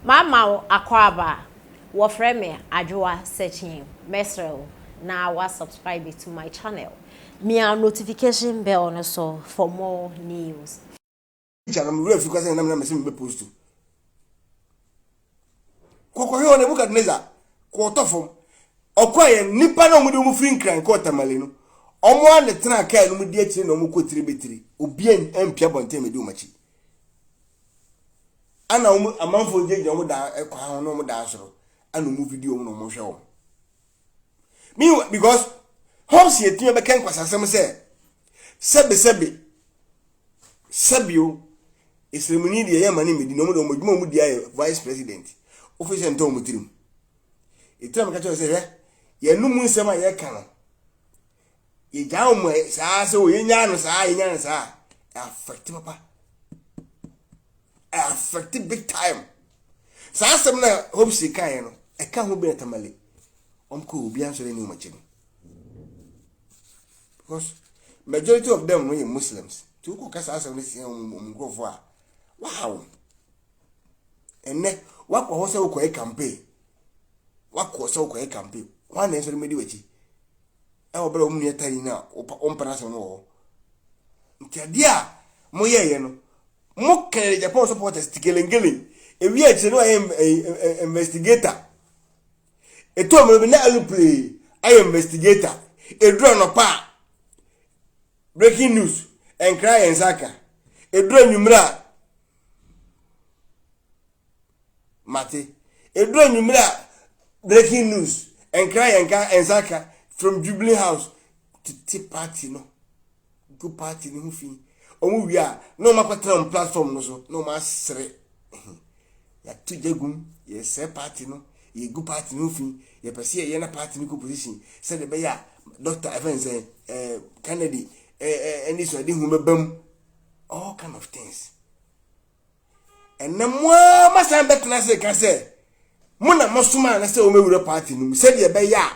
Mama akwaba wo frame adwoa searching mesrel na wa subscribe to my channel. Me a notification bell no so for more news. Channel we fi kwase na me se me post. Kokoro he Nebukadnezar ko tofom. Okoye nipa na omude mu free nkran ko tamale no. Omo ane tena kai no mu di akire na omo ko tiri betiri. Obi empia bonte me di omachi. Ana amanfo jeje omo da ekwa ho no omo da asoro. Ana omo video omo no omo hwe o. Me because homes ye tun be kan kwasasem sebio Islemuni de yamani medi no mo do moduma mu dia vice president. Official nto omo tirim. Etra me ka cho se ye nu mu nsema ye ka no. Ye jawo mo saa se o ye nya no saa affect papa. Affect big time. Saa sem na hope si kan no. E ka ho be tamale. Omko obi ansore ni umachi. Because majority of them were Muslims. To ko kasa asem ni si omgrofo a. Wow. Enne wakọ ho se ukọ e campaign. Wakọ se ukọ e campaign. Wan na ensore medi wachi. E obere omu ne tari na ompana se no ho. Ntiadia mo ye no. Mo kere Japan supporters tikelengele. Ewi a che no investigator. Eto mo be na aluplay I investigator. Edro no pa. Breaking news and cry and saka. Edro nyumra Mate. Edro nyumra breaking news and cry and saka from Jubilee House to tea party no. Go party no fi. Omu wi a no makwatra on platform no so no ma sere. Ya tujegum ye se party no. Ye go party no fi. Ye pese ye na party no position. Say the be ya Dr. Evans Kennedy any so dey hu mebam all kind of things. And na mo masan betna say ka say mo na mosuma na say o mewura party no say the be ya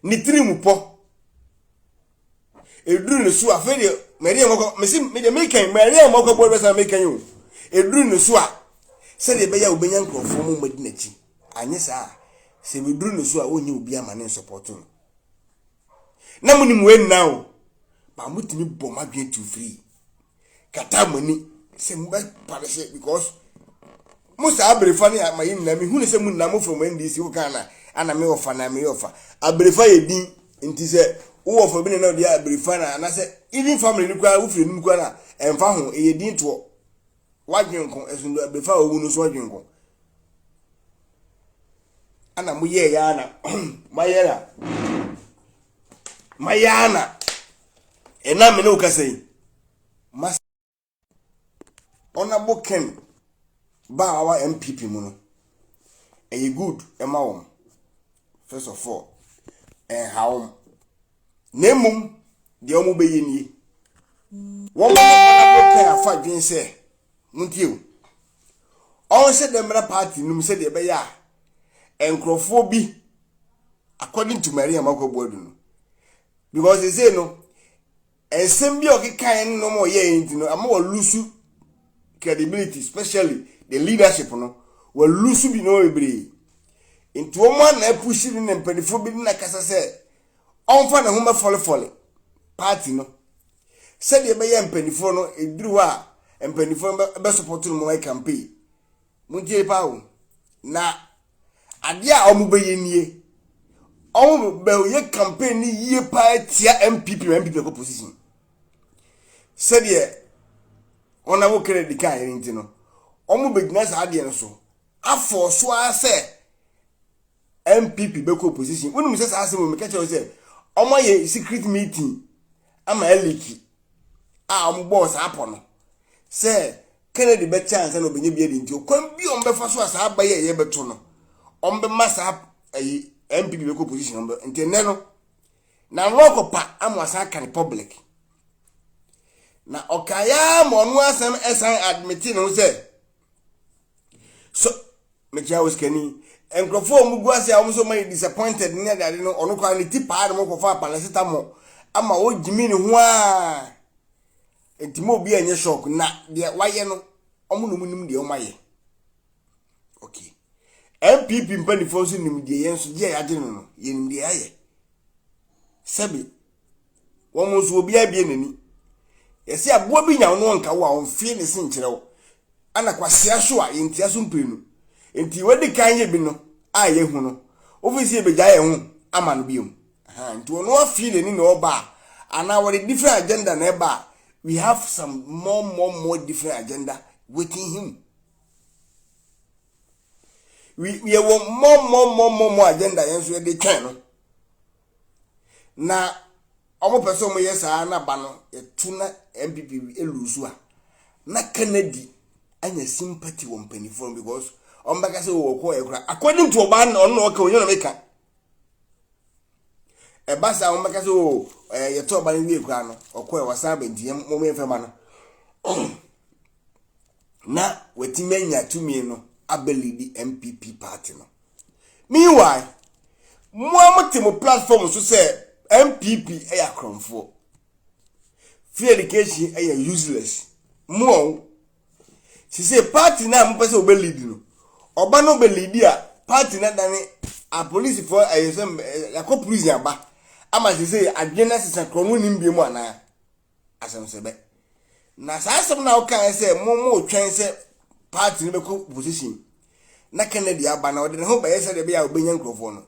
ni trimu po eduru no so afere Maria moko mesi me de mekan Maria moko bo be say mekan yo eduru no so a say the be ya obenya nkrofo mo madinachi anye sa se meduru no so a onye obi amane support no na muni mwe now ba mutimi bom adwen to free kata mani se mba parese because musa abrefa ni amayin na mi hu ne se mun na mo from NDC wo kana ana me ofa na me ofa abrefa ye din nti se wo ofa bi na dia abrefa na se even family ni kwa wo firi ni kwa na emfa ho ye din to wadwen ko esundo abrefa wo no so wadwen ko ana mu ye ya na Mayana ena me no kasei mas honorable Ken ba our MPP mu no e good ema won first of all how nemum de omu be yenie won honorable Ken afa dwen se muntie on se dem na party num se de be ya enkrofo bi according to Maria Makobodu no because they say no ensem bi okikan no mo ye enti no ama wo lose credibility especially the leadership no wo lose bi no ebre enti wo mo na push ni na mpedifo bi na kasa se onfa na homa fole party no said ye be ye mpedifo no eduru a mpedifo be support no mo campaign muntie pa wo na ade a omo be ye nie on be ye campaign ni ye pa tia MPP ko position said ye ona wo kere di kan yin ti no omo be gina sa ade no so afo so ase MPP be ko position wonu se sa ase mo me ka che se omo ye secret meeting ama eliki omo boss apo no se Kennedy be chance na obenye bi edi nti okwan bi on be fa so asa aba ye beto no on be masa ayi MPP be ko position number nti no na roko pa amwasa kan public na okaya mo no asem esan admit no say so me ja was kani enkrofo mu guase a so my disappointed ni ade no ono kwa ni tipa no ko fa palasita mo ama o jimi ni ho a enti mo bi anye shock na de waye no omo no munim de o maye MPP mpanifo so nim de yen so je ade no yen de aye sabi wo mo so obi abie nani yesi aboa bi nya no nka wo a on fie ne sin kire wo ana kwasia so a yentia so mpenu enti wadi kan ye bi no a ye hu no ofisi e beja ye hu ama no biom nti wo no afie ne ni no ba ana what different agenda na ba we have some more different agenda waiting him. We want more agenda yenso e de twen no na omo person mo yesa na ba no etuna MPP elusu a na Kennedy anya sympathy won penifo because ombaka se wo ko ekura according to oba no no ka onyo na meka e basa ombaka se o ye to oba ni ekura no okọ e wasa ba ndie mo me mfema no na wetimenya tumi no abelidi MPP party no meanwhile mo platform so say MPP e akromfo free education e useless mo si say party na mo pese obelidi no oba no belidi a party na dane a police for ayesem yakọ prison aba ama si say adwena sesa krono nimbe mu ana asem sebe na sa asem na o kan say mo twen say party ne be position na Kennedy aba na ode ho ba yesa de be ya obenya nkrofo no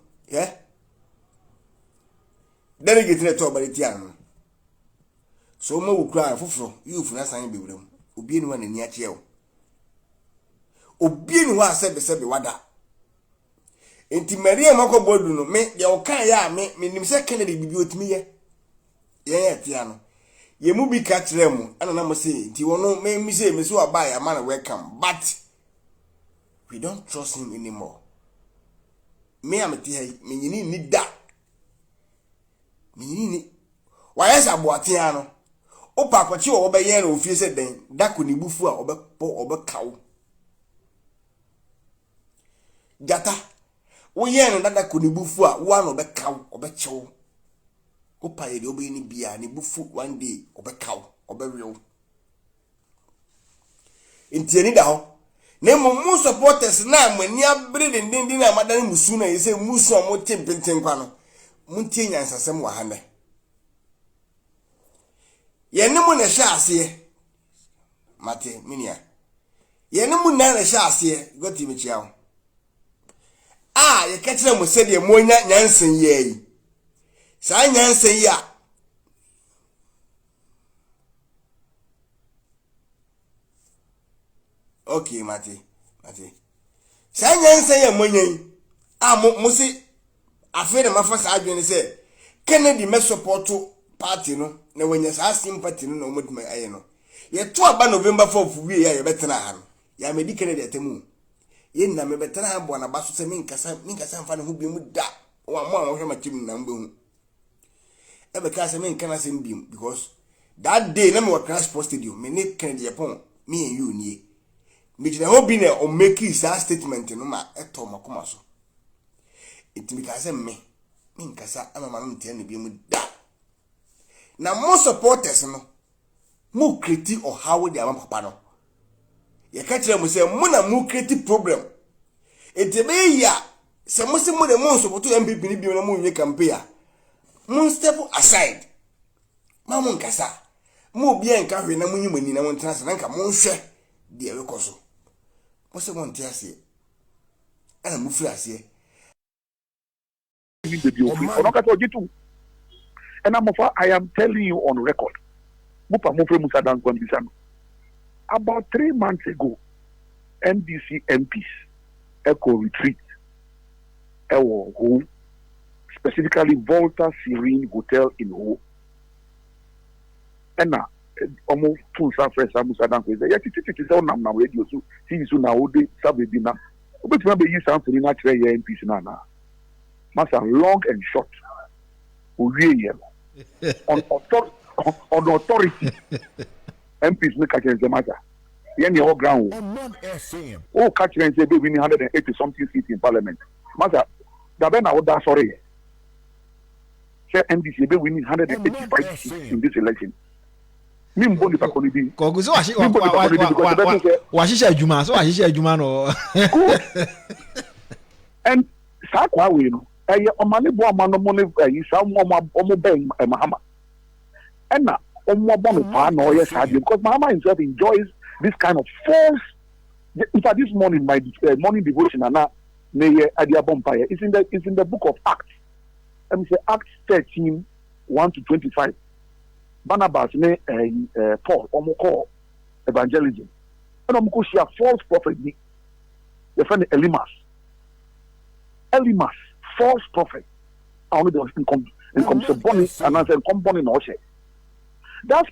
delegate ne to obaleti an so mo wukra foforo youth na san bewrem obi enu na ni ache o obi enu wa sebe wada enti Maria makobodu no me de o kan ya me nim se Kennedy bibi otimi ye tia no ye mu bi ka kire mu ana na mo se enti wono me se me so aba ya man welcome but we don't trust him anymore. Me am tie me nyini ni da me nyini ni wa yesa boatia no opa kwachi wo be yen no ofie se den da ko ni bufu a obe kawo jata wo yen no da ko ni bufu a wo no be kawo obe chewo opa ye de obe ni bia ni bufu one day obe kawo obe rewo entieni da ho na mo supporters na amani abre den na amadan musu na yese musu mo tempenten kwa no muntie nyansasem wa hana ye ne mu na sha ase mate minia ye ne mu na sha ase goti me chiawo ye ka kire mo se de mo nya nyansen ye yi sa nyansen ya okay mate sa nyansen ya mo nyen mo si afere mafasa adwene se Kennedy me support party no na wanya sa sympathy no omoduma aye no ye to aba November 4 wie ya ye betena ha no ya medi Kennedy atemu ye na me betena ha bo na baso se minkasa mfa ne ho bi mu da wa mo anwo hwe machim na mbehu e be ka se minkana se mbim because that day na me wa transport stadium me ne Kennedy Japan me and you nie me jina ho bi na o make his statement no ma eto makoma so itimi ka se me minkasa ama ma ntia ne bi mu da na mo supporters no mo create or how they am papa no ye ka kire mo se mo na mo create problem etebe ya se mo se mo de mo support MPP ni bi na mo nwe campaign mo step aside ma mo nkasa mo bia nka hwe na mo nyimani na mo ntana na nka mo nhwe de e koso mo se mo ntia se ana mo firi ase and I am telling you on record. About 3 months ago, NDC MPs echo retreat home, specifically Volta Serene Hotel in Ho. And now, almost 2 Southwest Samusadan says, yes, it is on now radio. So, see, so now they Saturday dinner. But remember, you sound for the natural MPs now. Master, long and short. On authority, MPs make catch the matter. Yen your ground. Oh, catch and say we win 180 something seats in parliament. Master, that ben I would sorry. Say MDC we win 185 seats in this election. Me mboni pa kolidi. Kogu so washisha juma no. And Sakwa we no. Omani bo amano money isa omo ben Mahama. And na omo bon pa no yes because Mahama himself enjoys this kind of false. In fact, this morning my morning devotion and may Adia Bompire is in the book of Acts. Let me say Acts 13, 1-25. Barnabas ne Paul Omoko evangelism. And Omoko share false prophet me. The friend Elimas, false prophet. I only there was in bonnie and I said come bonnie no share. That's